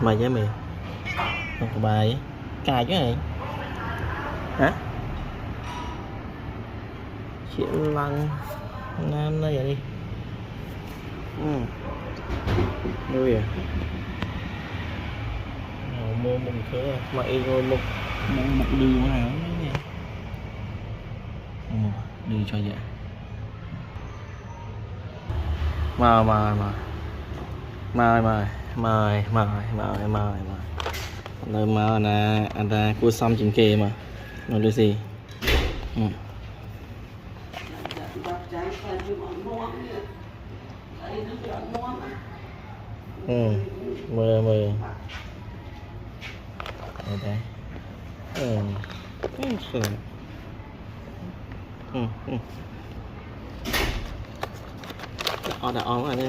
mày với mày một bài cài chứ này hả chị lăng nam đây vậy đi nuôi à mua một thứ mà y ngồi một đường nào nha đi cho dạ mời mời mời mời mời mời mời mời mời mời mời nè anh ta cua xong chuyện kia mà nói được gì mời mời đây đã on rồi đi